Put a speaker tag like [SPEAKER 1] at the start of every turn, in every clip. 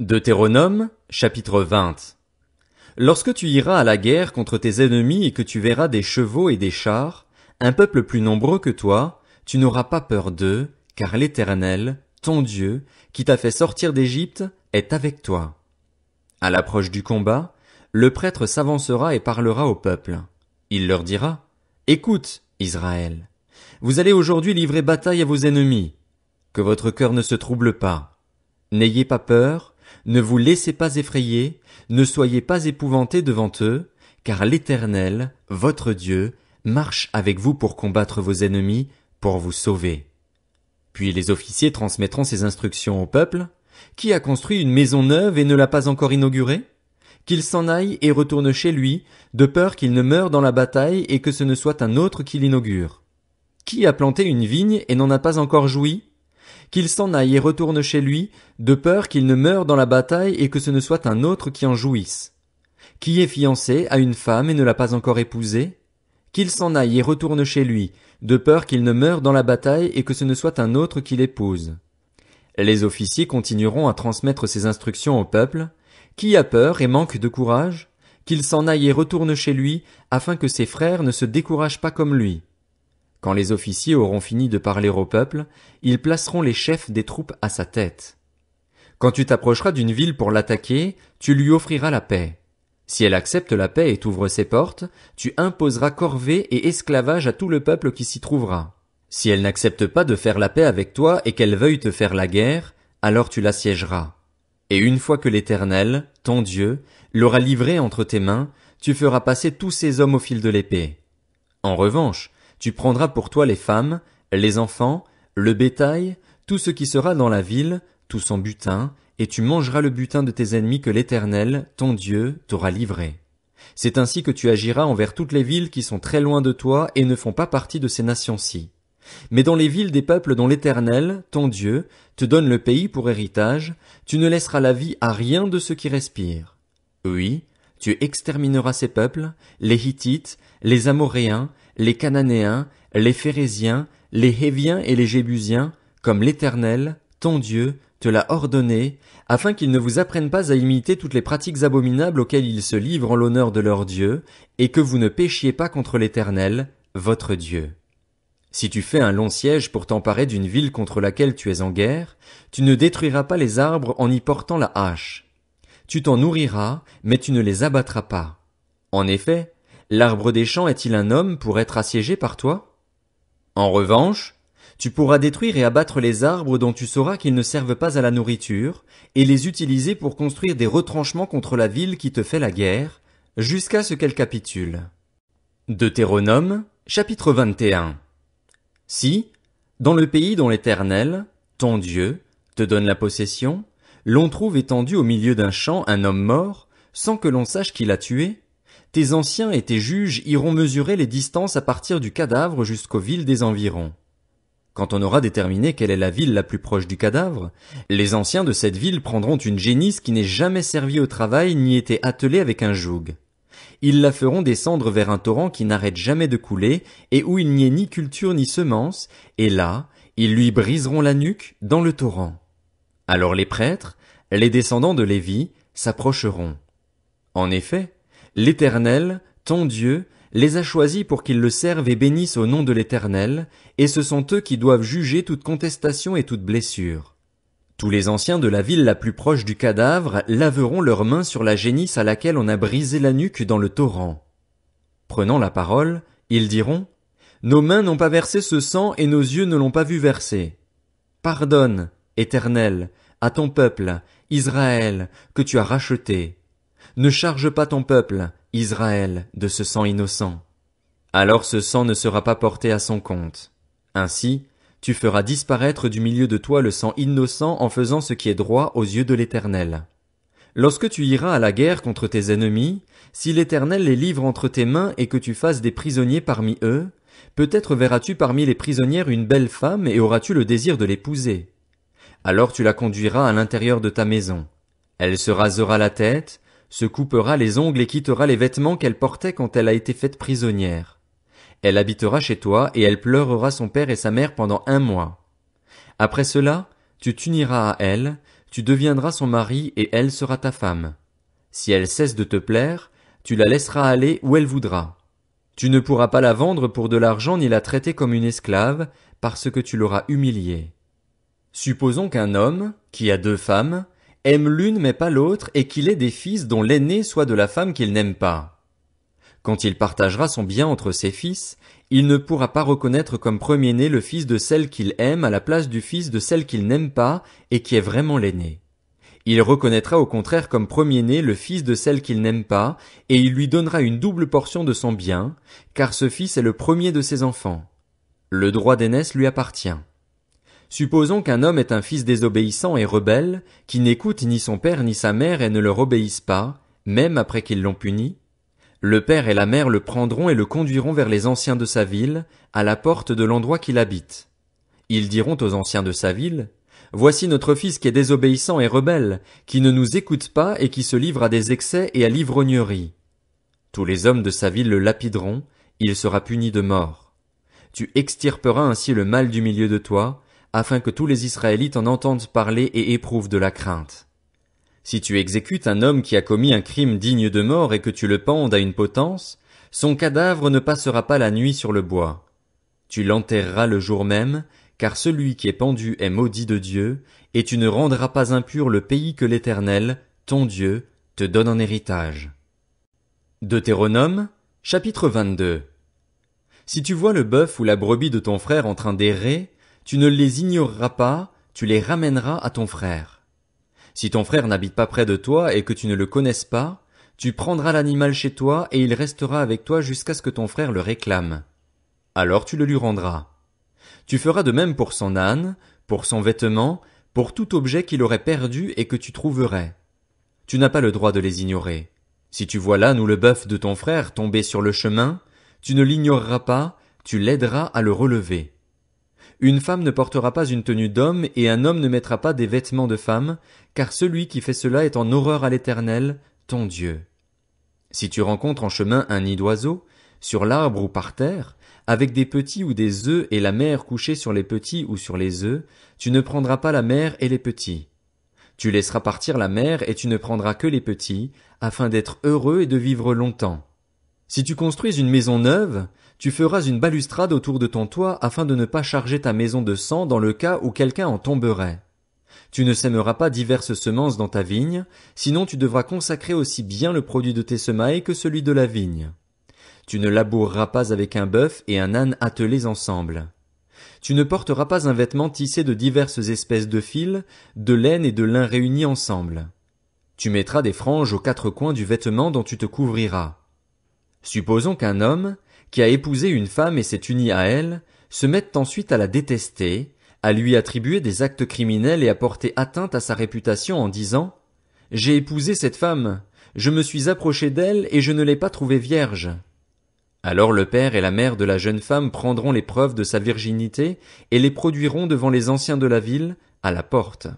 [SPEAKER 1] Deutéronome, chapitre 20. Lorsque tu iras à la guerre contre tes ennemis et que tu verras des chevaux et des chars, un peuple plus nombreux que toi, tu n'auras pas peur d'eux, car l'Éternel, ton Dieu, qui t'a fait sortir d'Égypte, est avec toi. À l'approche du combat, le prêtre s'avancera et parlera au peuple. Il leur dira: Écoute, Israël, vous allez aujourd'hui livrer bataille à vos ennemis. Que votre cœur ne se trouble pas. N'ayez pas peur, ne vous laissez pas effrayer, ne soyez pas épouvantés devant eux, car l'Éternel, votre Dieu, marche avec vous pour combattre vos ennemis, pour vous sauver. Puis les officiers transmettront ces instructions au peuple. Qui a construit une maison neuve et ne l'a pas encore inaugurée? Qu'il s'en aille et retourne chez lui, de peur qu'il ne meure dans la bataille et que ce ne soit un autre qui l'inaugure. Qui a planté une vigne et n'en a pas encore joui? Qu'il s'en aille et retourne chez lui, de peur qu'il ne meure dans la bataille et que ce ne soit un autre qui en jouisse. Qui est fiancé à une femme et ne l'a pas encore épousée? Qu'il s'en aille et retourne chez lui, de peur qu'il ne meure dans la bataille et que ce ne soit un autre qui l'épouse. Les officiers continueront à transmettre ces instructions au peuple. Qui a peur et manque de courage? Qu'il s'en aille et retourne chez lui, afin que ses frères ne se découragent pas comme lui. Quand les officiers auront fini de parler au peuple, ils placeront les chefs des troupes à sa tête. Quand tu t'approcheras d'une ville pour l'attaquer, tu lui offriras la paix. Si elle accepte la paix et t'ouvre ses portes, tu imposeras corvée et esclavage à tout le peuple qui s'y trouvera. Si elle n'accepte pas de faire la paix avec toi et qu'elle veuille te faire la guerre, alors tu l'assiégeras. Et une fois que l'Éternel, ton Dieu, l'aura livré entre tes mains, tu feras passer tous ces hommes au fil de l'épée. En revanche, tu prendras pour toi les femmes, les enfants, le bétail, tout ce qui sera dans la ville, tout son butin, et tu mangeras le butin de tes ennemis que l'Éternel, ton Dieu, t'aura livré. C'est ainsi que tu agiras envers toutes les villes qui sont très loin de toi et ne font pas partie de ces nations-ci. Mais dans les villes des peuples dont l'Éternel, ton Dieu, te donne le pays pour héritage, tu ne laisseras la vie à rien de ceux qui respirent. Oui, tu extermineras ces peuples, les Hittites, les Amoréens, les Cananéens, les Phéréziens, les Héviens et les Jébusiens, comme l'Éternel, ton Dieu, te l'a ordonné, afin qu'ils ne vous apprennent pas à imiter toutes les pratiques abominables auxquelles ils se livrent en l'honneur de leur Dieu, et que vous ne péchiez pas contre l'Éternel, votre Dieu. Si tu fais un long siège pour t'emparer d'une ville contre laquelle tu es en guerre, tu ne détruiras pas les arbres en y portant la hache. Tu t'en nourriras, mais tu ne les abattras pas. En effet, l'arbre des champs est-il un homme pour être assiégé par toi? En revanche, tu pourras détruire et abattre les arbres dont tu sauras qu'ils ne servent pas à la nourriture, et les utiliser pour construire des retranchements contre la ville qui te fait la guerre, jusqu'à ce qu'elle capitule. Deutéronome, chapitre 21. Si, dans le pays dont l'Éternel, ton Dieu, te donne la possession, l'on trouve étendu au milieu d'un champ un homme mort, sans que l'on sache qui l'a tué, tes anciens et tes juges iront mesurer les distances à partir du cadavre jusqu'aux villes des environs. Quand on aura déterminé quelle est la ville la plus proche du cadavre, les anciens de cette ville prendront une génisse qui n'ait jamais servi au travail ni été attelée avec un joug. Ils la feront descendre vers un torrent qui n'arrête jamais de couler et où il n'y ait ni culture ni semence, et là, ils lui briseront la nuque dans le torrent. Alors les prêtres, les descendants de Lévi, s'approcheront. En effet, l'Éternel, ton Dieu, les a choisis pour qu'ils le servent et bénissent au nom de l'Éternel, et ce sont eux qui doivent juger toute contestation et toute blessure. Tous les anciens de la ville la plus proche du cadavre laveront leurs mains sur la génisse à laquelle on a brisé la nuque dans le torrent. Prenant la parole, ils diront: Nos mains n'ont pas versé ce sang et nos yeux ne l'ont pas vu verser. Pardonne, Éternel, à ton peuple, Israël, que tu as racheté. Ne charge pas ton peuple, Israël, de ce sang innocent. Alors ce sang ne sera pas porté à son compte. Ainsi, tu feras disparaître du milieu de toi le sang innocent en faisant ce qui est droit aux yeux de l'Éternel. Lorsque tu iras à la guerre contre tes ennemis, si l'Éternel les livre entre tes mains et que tu fasses des prisonniers parmi eux, peut-être verras-tu parmi les prisonnières une belle femme et auras-tu le désir de l'épouser. Alors tu la conduiras à l'intérieur de ta maison. Elle se rasera la tête, se coupera les ongles et quittera les vêtements qu'elle portait quand elle a été faite prisonnière. Elle habitera chez toi et elle pleurera son père et sa mère pendant 1 mois. Après cela, tu t'uniras à elle, tu deviendras son mari et elle sera ta femme. Si elle cesse de te plaire, tu la laisseras aller où elle voudra. Tu ne pourras pas la vendre pour de l'argent ni la traiter comme une esclave, parce que tu l'auras humiliée. Supposons qu'un homme, qui a 2 femmes, aime l'une mais pas l'autre et qu'il ait des fils dont l'aîné soit de la femme qu'il n'aime pas. Quand il partagera son bien entre ses fils, il ne pourra pas reconnaître comme premier-né le fils de celle qu'il aime à la place du fils de celle qu'il n'aime pas et qui est vraiment l'aîné. Il reconnaîtra au contraire comme premier-né le fils de celle qu'il n'aime pas, et il lui donnera une double portion de son bien, car ce fils est le premier de ses enfants. Le droit d'aînesse lui appartient. Supposons qu'un homme est un fils désobéissant et rebelle, qui n'écoute ni son père ni sa mère et ne leur obéissent pas, même après qu'ils l'ont puni. Le père et la mère le prendront et le conduiront vers les anciens de sa ville, à la porte de l'endroit qu'il habite. Ils diront aux anciens de sa ville, « Voici notre fils qui est désobéissant et rebelle, qui ne nous écoute pas et qui se livre à des excès et à l'ivrognerie. » Tous les hommes de sa ville le lapideront, il sera puni de mort. Tu extirperas ainsi le mal du milieu de toi, afin que tous les Israélites en entendent parler et éprouvent de la crainte. Si tu exécutes un homme qui a commis un crime digne de mort et que tu le pendes à une potence, son cadavre ne passera pas la nuit sur le bois. Tu l'enterreras le jour même, car celui qui est pendu est maudit de Dieu, et tu ne rendras pas impur le pays que l'Éternel, ton Dieu, te donne en héritage. Deutéronome, chapitre 22. Si tu vois le bœuf ou la brebis de ton frère en train d'errer, tu ne les ignoreras pas, tu les ramèneras à ton frère. Si ton frère n'habite pas près de toi et que tu ne le connaisses pas, tu prendras l'animal chez toi et il restera avec toi jusqu'à ce que ton frère le réclame. Alors tu le lui rendras. Tu feras de même pour son âne, pour son vêtement, pour tout objet qu'il aurait perdu et que tu trouverais. Tu n'as pas le droit de les ignorer. Si tu vois l'âne ou le bœuf de ton frère tomber sur le chemin, tu ne l'ignoreras pas, tu l'aideras à le relever. Une femme ne portera pas une tenue d'homme et un homme ne mettra pas des vêtements de femme, car celui qui fait cela est en horreur à l'Éternel, ton Dieu. Si tu rencontres en chemin un nid d'oiseau, sur l'arbre ou par terre, avec des petits ou des œufs et la mère couchée sur les petits ou sur les œufs, tu ne prendras pas la mère et les petits. Tu laisseras partir la mère et tu ne prendras que les petits, afin d'être heureux et de vivre longtemps. Si tu construis une maison neuve, tu feras une balustrade autour de ton toit afin de ne pas charger ta maison de sang dans le cas où quelqu'un en tomberait. Tu ne sèmeras pas diverses semences dans ta vigne, sinon tu devras consacrer aussi bien le produit de tes semailles que celui de la vigne. Tu ne laboureras pas avec un bœuf et un âne attelés ensemble. Tu ne porteras pas un vêtement tissé de diverses espèces de fils, de laine et de lin réunis ensemble. Tu mettras des franges aux 4 coins du vêtement dont tu te couvriras. Supposons qu'un homme, qui a épousé une femme et s'est uni à elle, se mette ensuite à la détester, à lui attribuer des actes criminels et à porter atteinte à sa réputation en disant « J'ai épousé cette femme, je me suis approché d'elle et je ne l'ai pas trouvée vierge. » Alors le père et la mère de la jeune femme prendront les preuves de sa virginité et les produiront devant les anciens de la ville, à la porte.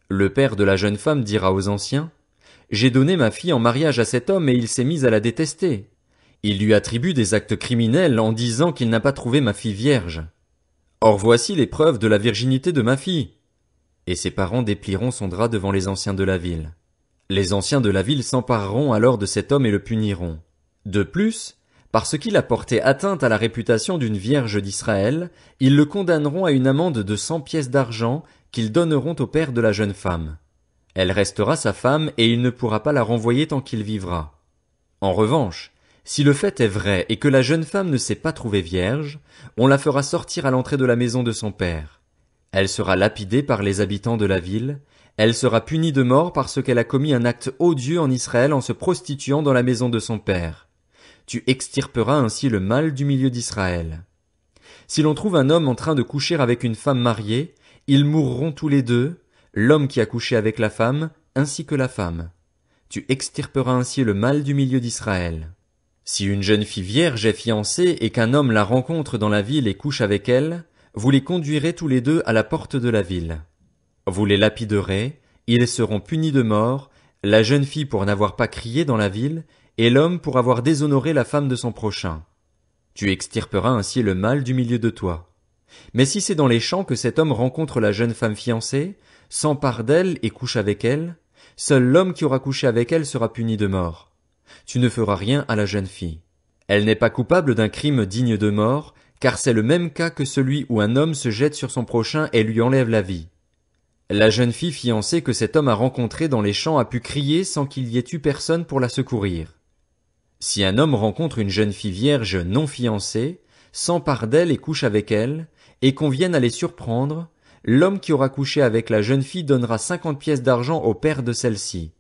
[SPEAKER 1] Le père de la jeune femme dira aux anciens « J'ai donné ma fille en mariage à cet homme et il s'est mis à la détester. Il lui attribue des actes criminels en disant qu'il n'a pas trouvé ma fille vierge. Or voici les preuves de la virginité de ma fille. » Et ses parents déplieront son drap devant les anciens de la ville. Les anciens de la ville s'empareront alors de cet homme et le puniront. De plus, parce qu'il a porté atteinte à la réputation d'une vierge d'Israël, ils le condamneront à une amende de 100 pièces d'argent qu'ils donneront au père de la jeune femme. Elle restera sa femme et il ne pourra pas la renvoyer tant qu'il vivra. En revanche, si le fait est vrai et que la jeune femme ne s'est pas trouvée vierge, on la fera sortir à l'entrée de la maison de son père. Elle sera lapidée par les habitants de la ville, elle sera punie de mort parce qu'elle a commis un acte odieux en Israël en se prostituant dans la maison de son père. Tu extirperas ainsi le mal du milieu d'Israël. Si l'on trouve un homme en train de coucher avec une femme mariée, ils mourront tous les deux, l'homme qui a couché avec la femme, ainsi que la femme. Tu extirperas ainsi le mal du milieu d'Israël. Si une jeune fille vierge est fiancée et qu'un homme la rencontre dans la ville et couche avec elle, vous les conduirez tous les deux à la porte de la ville. Vous les lapiderez, ils seront punis de mort, la jeune fille pour n'avoir pas crié dans la ville, et l'homme pour avoir déshonoré la femme de son prochain. Tu extirperas ainsi le mal du milieu de toi. Mais si c'est dans les champs que cet homme rencontre la jeune femme fiancée, s'empare d'elle et couche avec elle, seul l'homme qui aura couché avec elle sera puni de mort. Tu ne feras rien à la jeune fille. Elle n'est pas coupable d'un crime digne de mort, car c'est le même cas que celui où un homme se jette sur son prochain et lui enlève la vie. La jeune fille fiancée que cet homme a rencontrée dans les champs a pu crier sans qu'il y ait eu personne pour la secourir. Si un homme rencontre une jeune fille vierge non fiancée, s'empare d'elle et couche avec elle, et qu'on vienne à les surprendre, l'homme qui aura couché avec la jeune fille donnera 50 pièces d'argent au père de celle-ci.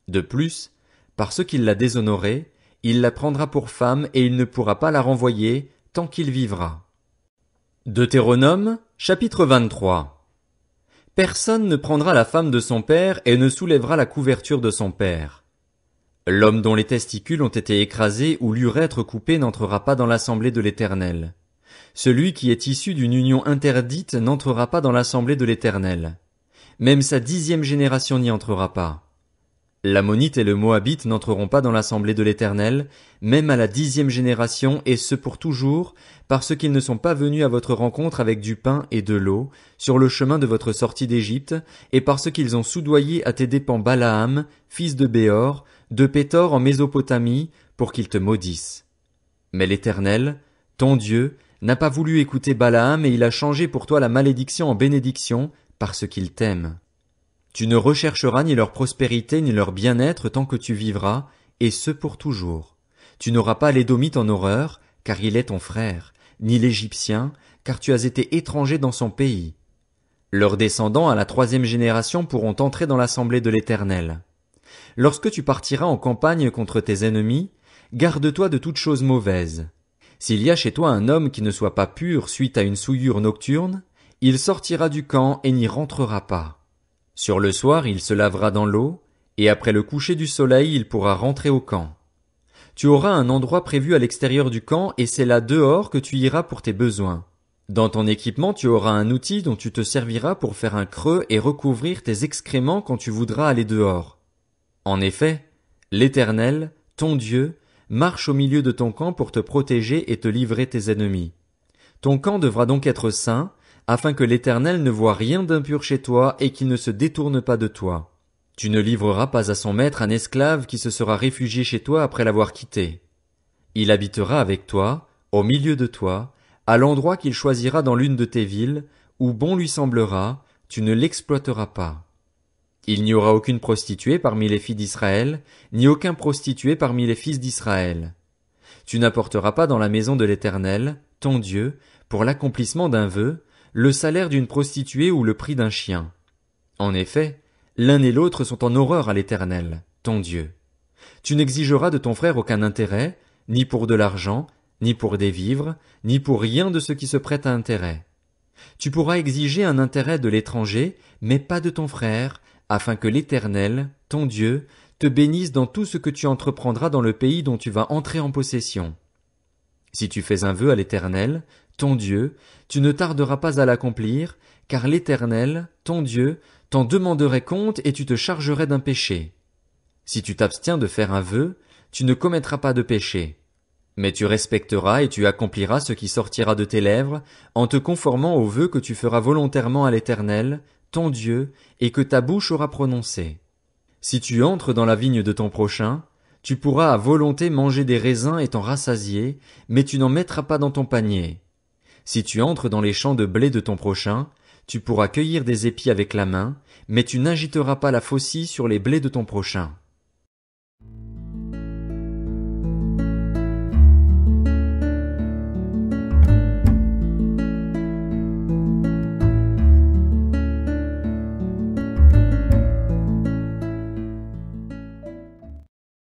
[SPEAKER 1] De plus, parce qu'il l'a déshonorée, il la prendra pour femme et il ne pourra pas la renvoyer tant qu'il vivra. Deutéronome, chapitre 23. Personne ne prendra la femme de son père et ne soulèvera la couverture de son père. L'homme dont les testicules ont été écrasés ou l'urètre coupé n'entrera pas dans l'assemblée de l'Éternel. Celui qui est issu d'une union interdite n'entrera pas dans l'assemblée de l'Éternel. Même sa 10e génération n'y entrera pas. L'Ammonite et le Moabite n'entreront pas dans l'assemblée de l'Éternel, même à la 10e génération, et ce pour toujours, parce qu'ils ne sont pas venus à votre rencontre avec du pain et de l'eau, sur le chemin de votre sortie d'Égypte, et parce qu'ils ont soudoyé à tes dépens Balaam, fils de Béor, de Pétor en Mésopotamie, pour qu'ils te maudissent. Mais l'Éternel, ton Dieu, n'a pas voulu écouter Balaam et il a changé pour toi la malédiction en bénédiction, parce qu'il t'aime. Tu ne rechercheras ni leur prospérité ni leur bien-être tant que tu vivras, et ce pour toujours. Tu n'auras pas l'Édomite en horreur, car il est ton frère, ni l'Égyptien, car tu as été étranger dans son pays. Leurs descendants à la 3e génération pourront entrer dans l'assemblée de l'Éternel. Lorsque tu partiras en campagne contre tes ennemis, garde-toi de toute chose mauvaise. S'il y a chez toi un homme qui ne soit pas pur suite à une souillure nocturne, il sortira du camp et n'y rentrera pas. Sur le soir, il se lavera dans l'eau, et après le coucher du soleil, il pourra rentrer au camp. Tu auras un endroit prévu à l'extérieur du camp, et c'est là dehors que tu iras pour tes besoins. Dans ton équipement, tu auras un outil dont tu te serviras pour faire un creux et recouvrir tes excréments quand tu voudras aller dehors. En effet, l'Éternel, ton Dieu, marche au milieu de ton camp pour te protéger et te livrer tes ennemis. Ton camp devra donc être saint, afin que l'Éternel ne voie rien d'impur chez toi et qu'il ne se détourne pas de toi. Tu ne livreras pas à son maître un esclave qui se sera réfugié chez toi après l'avoir quitté. Il habitera avec toi, au milieu de toi, à l'endroit qu'il choisira dans l'une de tes villes, où bon lui semblera, tu ne l'exploiteras pas. Il n'y aura aucune prostituée parmi les filles d'Israël, ni aucun prostitué parmi les fils d'Israël. Tu n'apporteras pas dans la maison de l'Éternel, ton Dieu, pour l'accomplissement d'un vœu, le salaire d'une prostituée ou le prix d'un chien. En effet, l'un et l'autre sont en horreur à l'Éternel, ton Dieu. Tu n'exigeras de ton frère aucun intérêt, ni pour de l'argent, ni pour des vivres, ni pour rien de ce qui se prête à intérêt. Tu pourras exiger un intérêt de l'étranger, mais pas de ton frère, afin que l'Éternel, ton Dieu, te bénisse dans tout ce que tu entreprendras dans le pays dont tu vas entrer en possession. Si tu fais un vœu à l'Éternel, ton Dieu, tu ne tarderas pas à l'accomplir, car l'Éternel, ton Dieu, t'en demanderait compte et tu te chargerais d'un péché. Si tu t'abstiens de faire un vœu, tu ne commettras pas de péché. Mais tu respecteras et tu accompliras ce qui sortira de tes lèvres, en te conformant au vœu que tu feras volontairement à l'Éternel, ton Dieu, et que ta bouche aura prononcé. Si tu entres dans la vigne de ton prochain, tu pourras à volonté manger des raisins et t'en rassasier, mais tu n'en mettras pas dans ton panier. Si tu entres dans les champs de blé de ton prochain, tu pourras cueillir des épis avec la main, mais tu n'agiteras pas la faucille sur les blés de ton prochain.